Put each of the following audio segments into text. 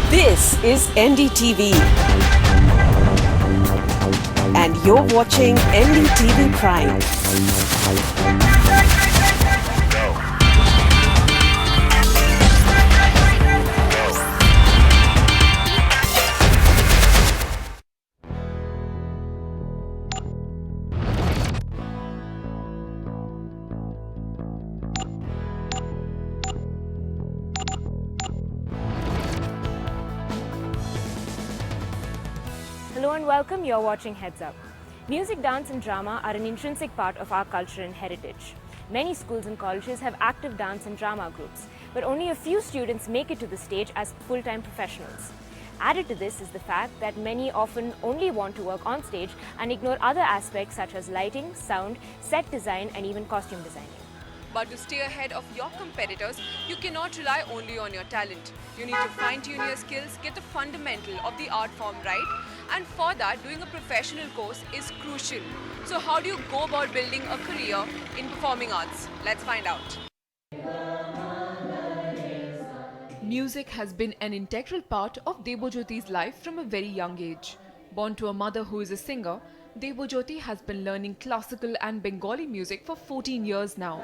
This is NDTV, and you're watching NDTV Prime. Hello and welcome, you're watching Heads Up. Music, dance and drama are an intrinsic part of our culture and heritage. Many schools and colleges have active dance and drama groups, but only a few students make it to the stage as full-time professionals. Added to this is the fact that many often only want to work on stage and ignore other aspects such as lighting, sound, set design and even costume designing. But to stay ahead of your competitors, you cannot rely only on your talent. You need to fine-tune your skills, get the fundamental of the art form right, and for that, doing a professional course is crucial. So how do you go about building a career in performing arts? Let's find out. Music has been an integral part of Debojyoti's life from a very young age. Born to a mother who is a singer, Debojyoti has been learning classical and Bengali music for 14 years now.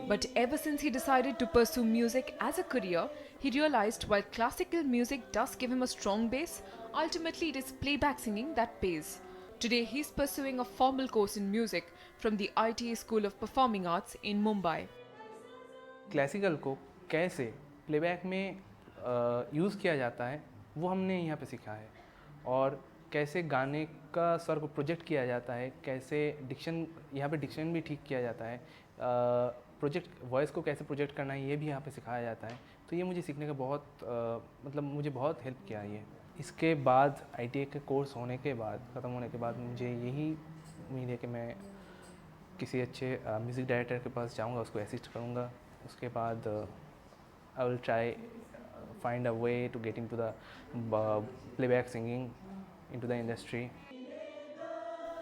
But ever since he decided to pursue music as a career, he realized while classical music does give him a strong base, ultimately it is playback singing that pays. Today he's pursuing a formal course in music from the ITA School of Performing Arts in Mumbai. Classical को कैसे playback में use किया जाता है वो हमने यहाँ पे सीखा है, और कैसे गाने का स्वर को प्रोजेक्ट किया जाता है, कैसे डिक्शन यहाँ पे डिक्शन भी ठीक किया जाता है, प्रोजेक्ट वॉइस को कैसे प्रोजेक्ट करना है ये भी यहाँ पे सिखाया जाता है. तो ये मुझे सीखने का मुझे बहुत हेल्प किया ये. इसके बाद ITA के कोर्स होने के बाद ख़त्म होने के बाद मुझे यही उम्मीद है कि मैं किसी अच्छे म्यूज़िक डायरेक्टर के पास जाऊँगा, उसको असिस्ट करूँगा. उसके बाद I will try find a way to get into the playback singing into the industry.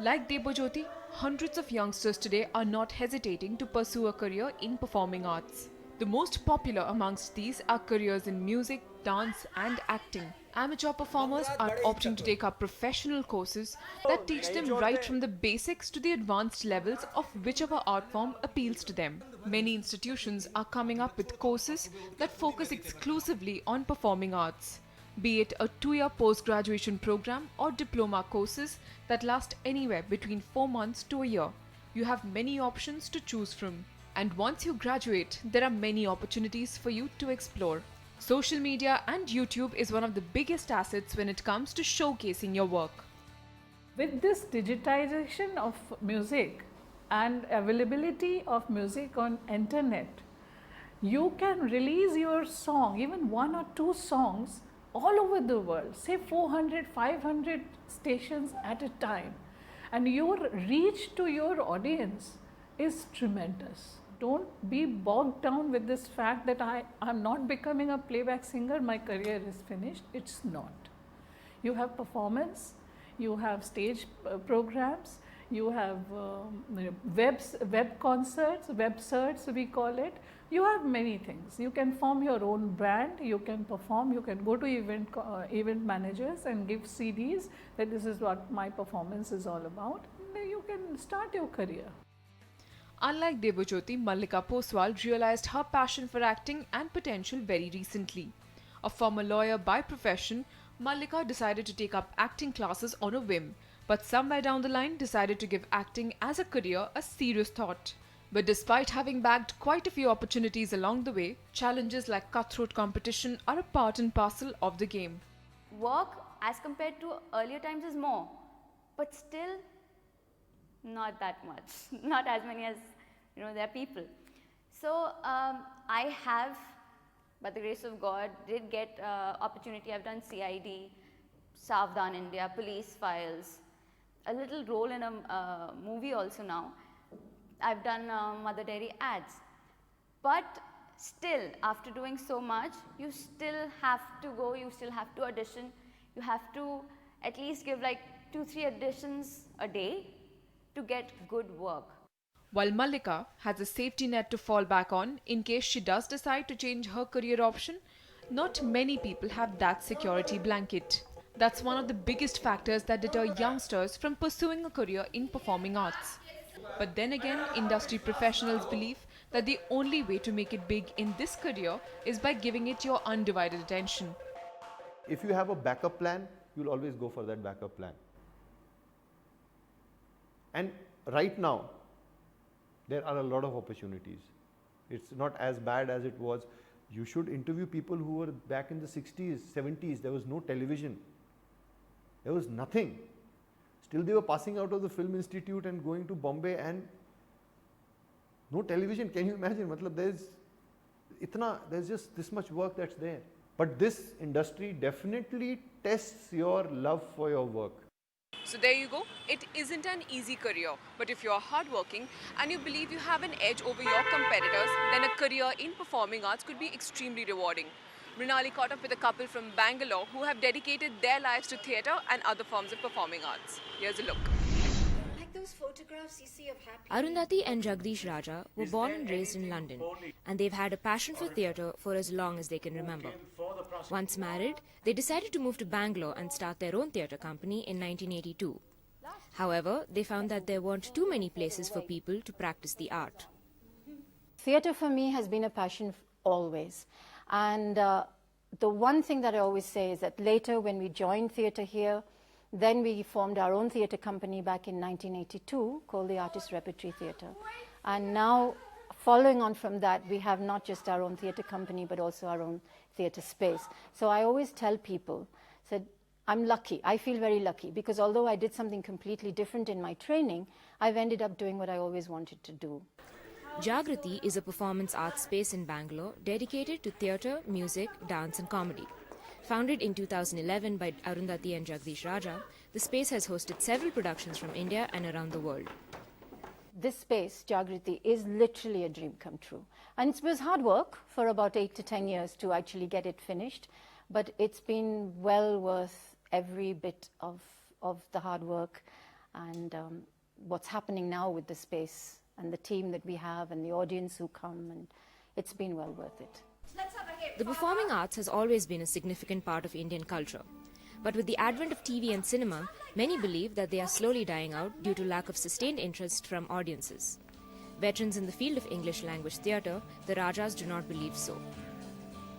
Like Debojyoti, hundreds of youngsters today are not hesitating to pursue a career in performing arts. The most popular amongst these are careers in music, dance and acting. Amateur performers are opting to take up professional courses that teach them right from the basics to the advanced levels of whichever art form appeals to them. Many institutions are coming up with courses that focus exclusively on performing arts, be it a 2-year post-graduation program or diploma courses that last anywhere between 4 months to a year. You have many options to choose from. And once you graduate, there are many opportunities for you to explore. Social media and YouTube is one of the biggest assets when it comes to showcasing your work. With this digitization of music and availability of music on internet, you can release your song, even 1 or 2 songs, all over the world, say 400, 500 stations at a time, and your reach to your audience is tremendous. Don't be bogged down with this fact that I'm not becoming a playback singer, my career is finished. It's not. You have performance, you have stage programs, you have web concerts, webcerts we call it. You have many things. You can form your own brand, you can perform, you can go to event managers and give CDs that this is what my performance is all about. Then you can start your career. Unlike Debojyoti, Mallika Poswal realized her passion for acting and potential very recently. A former lawyer by profession, Mallika decided to take up acting classes on a whim, but somewhere down the line decided to give acting as a career a serious thought. But despite having bagged quite a few opportunities along the way, challenges like cutthroat competition are a part and parcel of the game. Work as compared to earlier times is more, but still not that much, not as many as there are people. So I have, by the grace of God, did get opportunity. I've done CID, Savdhan India, Police Files, a little role in a movie also now. I've done Mother Dairy ads. But still, after doing so much, you still have to go, you still have to audition, you have to at least give like 2-3 auditions a day to get good work. while Mallika has a safety net to fall back on in case she does decide to change her career option. Not many people have that security blanket. That's one of the biggest factors that deter youngsters from pursuing a career in performing arts. But then again, industry professionals believe that the only way to make it big in this career is by giving it your undivided attention. If you have a backup plan, you'll always go for that backup plan. And right now, there are a lot of opportunities. It's not as bad as it was. You should interview people who were back in the 60s, 70s. There was no television. There was nothing. Still they were passing out of the Film Institute and going to Bombay, and no television. Can you imagine? There's just this much work that's there. But this industry definitely tests your love for your work. So there you go. It isn't an easy career, but if you're hardworking and you believe you have an edge over your competitors, then a career in performing arts could be extremely rewarding. Mrinali caught up with a couple from Bangalore who have dedicated their lives to theatre and other forms of performing arts. Here's a look. Like those photographs you see of happy... Arundhati and Jagdish Raja were born and raised in London, and they've had a passion for theatre for as long as they can remember. Once married, they decided to move to Bangalore and start their own theatre company in 1982. However, they found that there weren't too many places for people to practice the art. Theatre for me has been a passion always. And the one thing that I always say is that later when we joined theatre here, then we formed our own theatre company back in 1982 called the Artist Repertory Theatre. And now, following on from that, we have not just our own theatre company but also our own theatre space. So I always tell people, I'm lucky, I feel very lucky, because although I did something completely different in my training, I've ended up doing what I always wanted to do. Jagrati is a performance arts space in Bangalore dedicated to theatre, music, dance and comedy. Founded in 2011 by Arundhati and Jagdish Raja, the space has hosted several productions from India and around the world. This space, Jagrati, is literally a dream come true. And it was hard work for about 8 to 10 years to actually get it finished, but it's been well worth every bit of the hard work and what's happening now with the space and the team that we have and the audience who come, and it's been well worth it. The performing arts has always been a significant part of Indian culture. But with the advent of TV and cinema, many believe that they are slowly dying out due to lack of sustained interest from audiences. Veterans in the field of English language theatre, the Rajas do not believe so.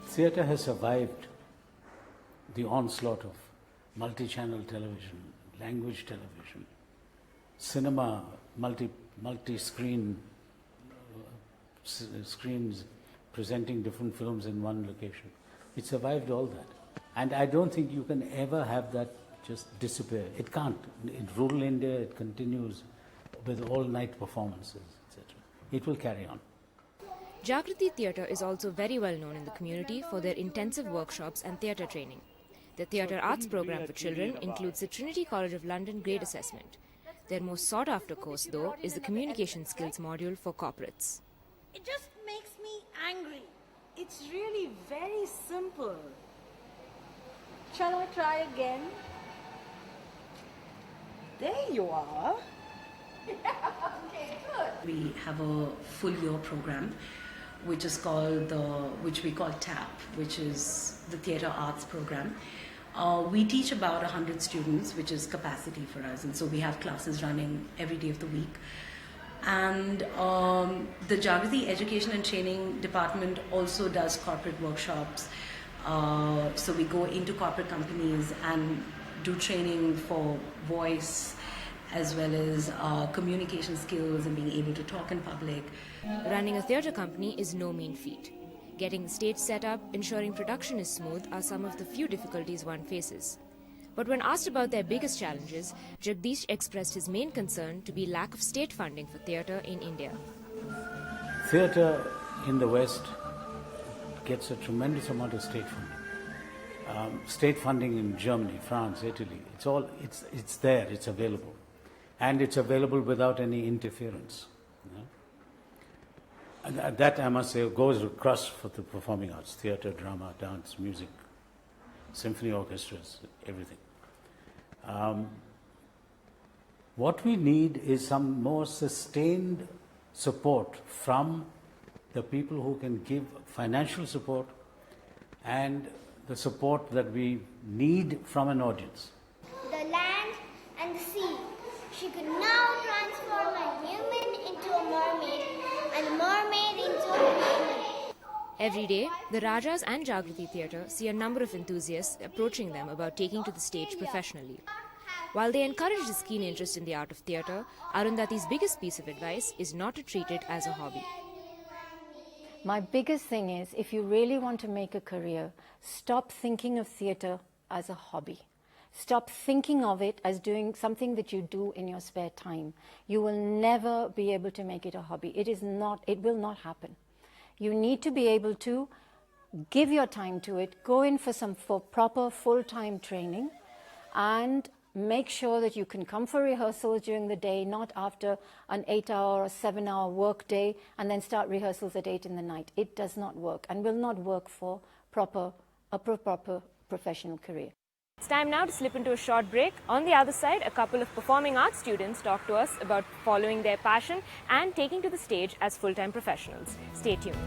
Theatre has survived the onslaught of multi-channel television, language television, cinema, multi-screen screens presenting different films in one location. It survived all that. And I don't think you can ever have that just disappear. It can't. In rural India, it continues with all-night performances, etc. It will carry on. Jagrati Theatre is also very well known in the community for their intensive workshops and theatre training. The theatre arts program for children includes the Trinity College of London Grade Assessment. Their most sought-after course, though, is the Communication Skills module for corporates. It just makes me angry. It's really very simple. Shall I try again? There you are. Okay, good. We have a full year program which is called which we call TAP, which is the Theatre Arts Program. We teach about 100 students, which is capacity for us, and so we have classes running every day of the week. And the Jagrati Education and Training Department also does corporate workshops. So we go into corporate companies and do training for voice as well as communication skills and being able to talk in public. Running a theatre company is no mean feat. Getting the stage set up, ensuring production is smooth are some of the few difficulties one faces. But when asked about their biggest challenges, Jagdish expressed his main concern to be lack of state funding for theatre in India. Theatre in the West gets a tremendous amount of state funding. State funding in Germany, France, Italy, it's there, it's available. And it's available without any interference. You know? And that, I must say, goes across for the performing arts, theatre, drama, dance, music, symphony orchestras, everything. What we need is some more sustained support from the people who can give financial support and the support that we need from an audience. The land and the sea. She could now transform a human into a mermaid and a mermaid into a human. Every day, the Rajas and Jagriti Theatre see a number of enthusiasts approaching them about taking to the stage professionally. While they encourage this keen interest in the art of theatre, Arundhati's biggest piece of advice is not to treat it as a hobby. My biggest thing is, if you really want to make a career, stop thinking of theatre as a hobby. Stop thinking of it as doing something that you do in your spare time. You will never be able to make it a hobby. It will not happen. You need to be able to give your time to it, go in for proper full-time training, and make sure that you can come for rehearsals during the day, not after an 8-hour or 7-hour work day, and then start rehearsals at 8 in the night. It does not work and will not work for a proper professional career. It's time now to slip into a short break. On the other side, a couple of performing arts students talk to us about following their passion and taking to the stage as full-time professionals. Stay tuned.